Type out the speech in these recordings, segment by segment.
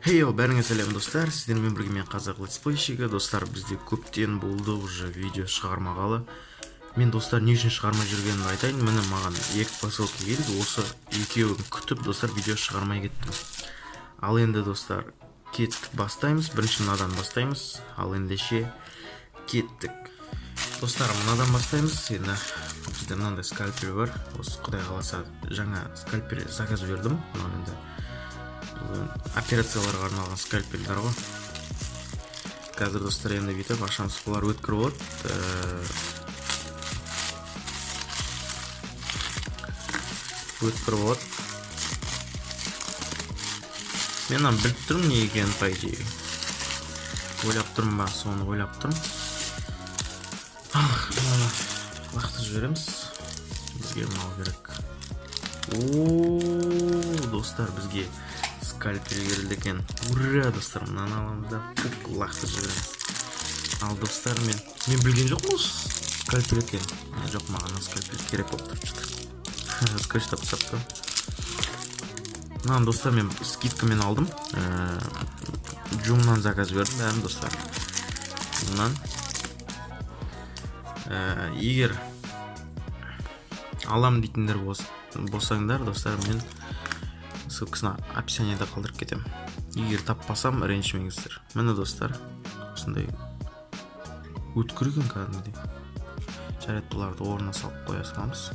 Хейо, бәріңе сәлем достар, сіздермен бірге мен қазақ летсплейщигі. Достар, бізде көптен болды уже видео шығармағалы. Мен достар не үшін шығармай жүргенімді айтайын. Міне маған екі посылка келді, осы екеуін күтіп достар видео шығармай кеттім. Ал енді достар кеттік, бастаймыз. Бірінші мынадан бастаймыз. Ал ендеше кеттік. Достар, мынадан бастаймыз. Енді бізде мынандай скальпель бар. Осы құдай қаласа жаңа скальпель заказ бердім. Енді операцияларға арналған скальпельдер ғой. Қазір достар енді бүйтіп ашамыз, бұлар өткір болады. Өткір болады. Мен біліп тұрмын не екенін, по идее. Ойлап тұрмын ба, соны ойлап тұрмын. Лақты жібереміз. Бізге мал керек. Достар, бізге скальпель берілді екен. Ура, достар, мынаны аламыз да лақты жібереміз. Ал достар, мен білген жоқ бұл скальпель екен. Жоқ, маған скальпель керек болып тұрды. Скотч тапсапты. Мынаны достар мен скидкамен алдым. Джумнан заказ бердім бәрін достар. Мынан егер алам дейтіндер болсаңдар достар, мен ссылкасын описаниеда қалдырып кетем. Егер таппасам ренжімеңіздер. Міне достар, осындай өткір екен кәдімгідей. Жарайды, бұларды орнына салып қоя саламыз.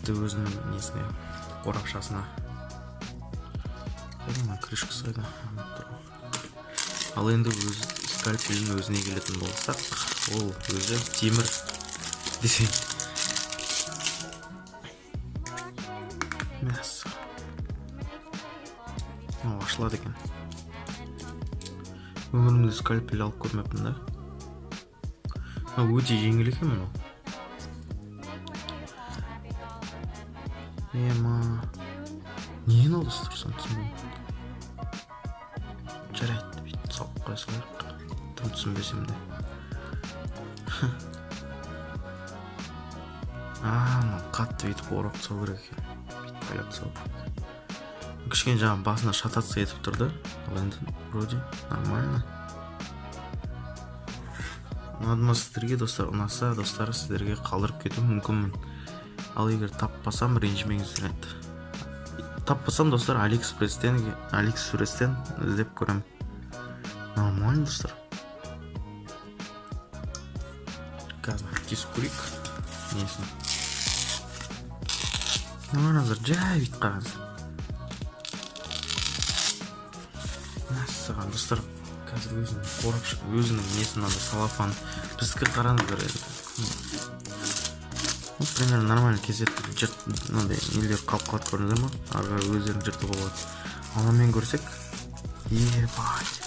Өзінің несіне, қорапшасына крышкасы еді. Ал енді өз скальпелінің өзіне келетін болсақ, ол өзі темір десең. Мәссі. Ашылады екен. Өмірімде скальпель алып көрмеппін да. Өте жеңіл екен мұны. Нені алдыстырсам түсінбеймін. Жарайды, бүйтіп салып қоя салайық. Тым түсінбесем де. Қатты бүйтіп орап тастау керек екен. Бүйтіп байлап тастау. Кішкене жаңа басына шататься етіп тұрды. Ал енді вроде нормально. Ұнады ма сіздерге, достар? Ұнаса, достар, сіздерге қалдырып кету мүмкінмін. Ал егер таппасам ренжімеңіздер еді. Таппасам достар, Алиэкспресстен іздеп көрем. Нормально достар. Қазір кесіп көрейік. Несін. Назар, жай бейт қағаз. Мәссіған достар, қазір өзінің қорапшы, өзінің несін ады салафан. Біздікі қараңыздар еді. Примерно нормально кесет, нелер қалып қалып көрінеді ма? Арғы өздерін жырты болады. Аламен көрсек, ебать,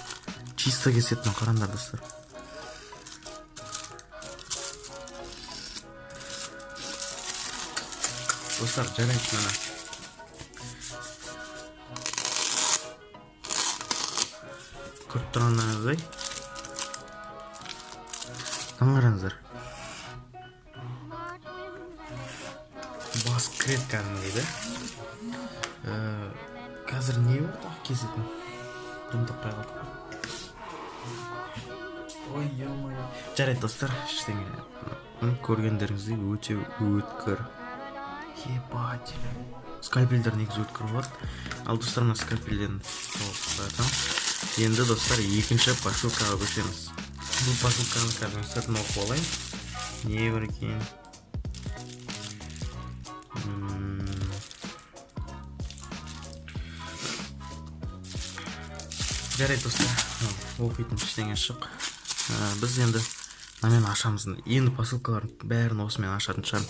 чисто кесетін қарандар достар. Достар, жарайды мана. Көріп тұрғандарыңыздай. Қараңыздар. Бас крет кәдімгідей. Қазір не болды кесетін? Дым таппай қалды. Ой, ё-мое. Жарайды достар, ештеңе. Көргендеріңіздей өте өткір. Ебать. Скальпельдер негізі өткір болады. Ал достар, мына скальпельден соғып. Енді достар, екінші посылкаға көшеміз. Бұл посылканы қазір сыртын оқып алайын. Не бар екен? Жарайды достар, оқитын ештеңе жоқ. Біз енді мынамен ашамыз. Енді посылкалардың бәрін осымен ашатын шығармын.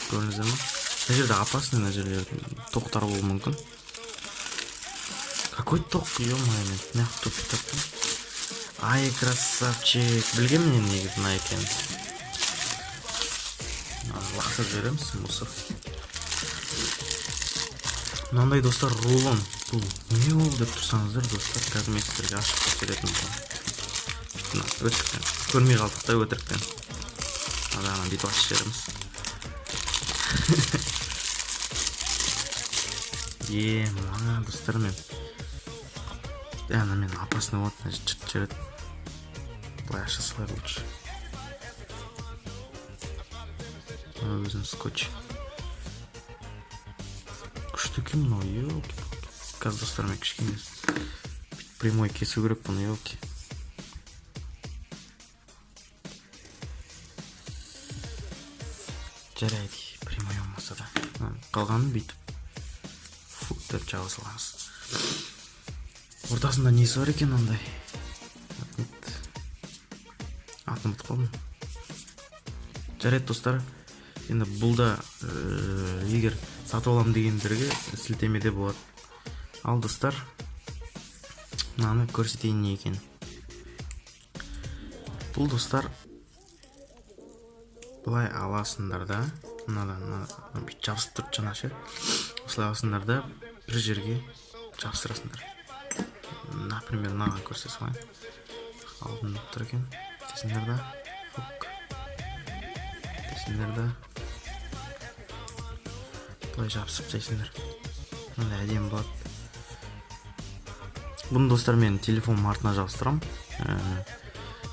Көрдіңіздер ме? Мына жерде опасный, мына жерлер тоқтар болуы мүмкін. Какой тоқ, ё-моё, мен тоқ таптым. Ай, красавчик. Білгенмін мен негізі мына екенін. Лақтырып жібереміз, мусор. мынандай достар рулон. Бұл не ол деп тұрсаңыздар достар, қазір мен сіздерге ашып көрсететін боламын. Мына өтіріктен көрмей қалдық та, өтіріктен адамнан бүйтіп ашып жібереміз. Мына достар, мен мен опасный вот жыртып жібереді. Былай аша салайық лучше. Өзім скотч. Күшті екен мынау, елки. Қазір достар, мен кішкене прямой кесу керек бұны, елки. Жарайды, прямой болмаса да. Қалғанын бүйтіп фук деп жаба саламыз. Ортасында несі бар екен андай? Атын ұмытып қалдым. Жарайды достар, енді бұл да егер сатып аламын дегендерге сілтемеде болады. Ал достар, мынаны көрсетейін не екен. Бұл достар былай аласыңдар да, мынадан бүйтіп жабысып тұрып жаңа ше. Осылай аласыңдар да бір жерге жабыстырасыңдар. Например, мынаған көрсете салайын. Алдында тұр екен. Тесіңдер да. Тесіңдер да. Былай жабысып тесіңдер. Мындай әдемі болады. Бұны достар, мен телефонның артына жабыстырам.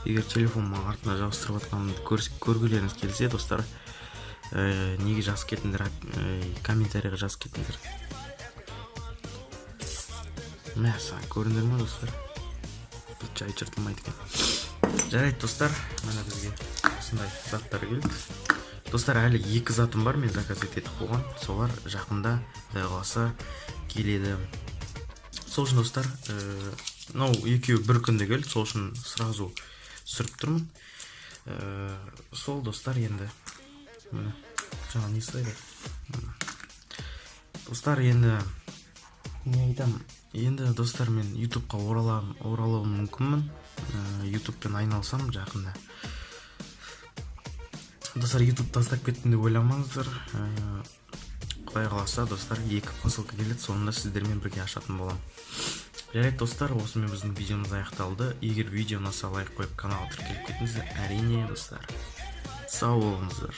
Егер телефонның артына жабыстырып атқанымды көргілеріңіз келсе, достар, неге жазып кетіңдер, комментарийға жазып кетіңдер. Мәса, көріндер ма достар? Бұл жай жыртылмайды екен. Жарайды достар, мына бізге осындай заттар келді. Достар, әлі 2 затым бар, мен заказ етіп қойған. Солар жақында құдай қаласа келеді. Сол үшін достар, мынау екеуі бір күнде келді, сол үшін сразу сүріп тұрмын. Сол достар, енді жаңа не істайды? Достар, енді не айтам? Енді достар, мен YouTube'қа оралуым мүмкінмін. YouTube'пен айналсам жақында. Достар, YouTube тастап кеттім деп ойламаңыздар. Құдай қаласа достар, 2 посылка келеді, сонында сіздермен бірге ашатын болам. Жарайды достар, осымен біздің видеомыз аяқталды. Егер видео ұнаса лайк қойып каналға тіркеліп кетіңіздер, әрине достар. Сау болыңыздар.